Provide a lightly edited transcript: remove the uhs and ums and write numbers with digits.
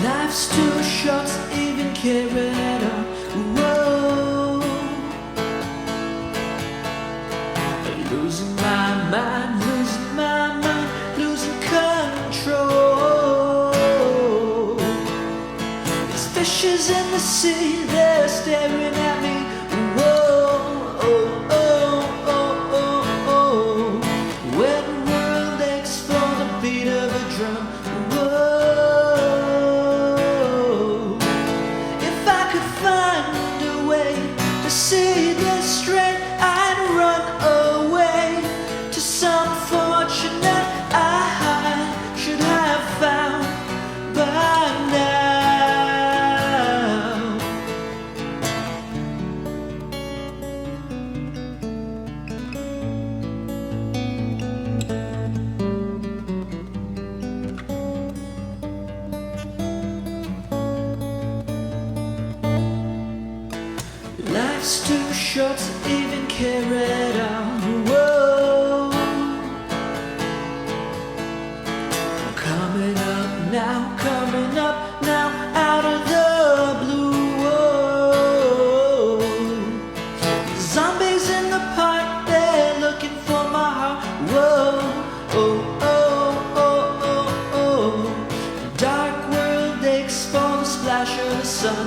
Life's too short to even care at all. Whoa. Losing my mind, losing control. There's fishes in the sea, they're staring at me. Whoa, oh, oh, oh, oh, oh. When the world aches for the beat of a drum. Whoa. If I could find a way to see this straight, I'd run away to some fortunate I should have found by now. Life's too short to even care at all. Whoa. I'm coming up now, out of the blue. Whoa. Zombies in the park, they're looking for my heart. Whoa, oh, oh, oh, oh, oh. The dark world aches for the splash of the sun.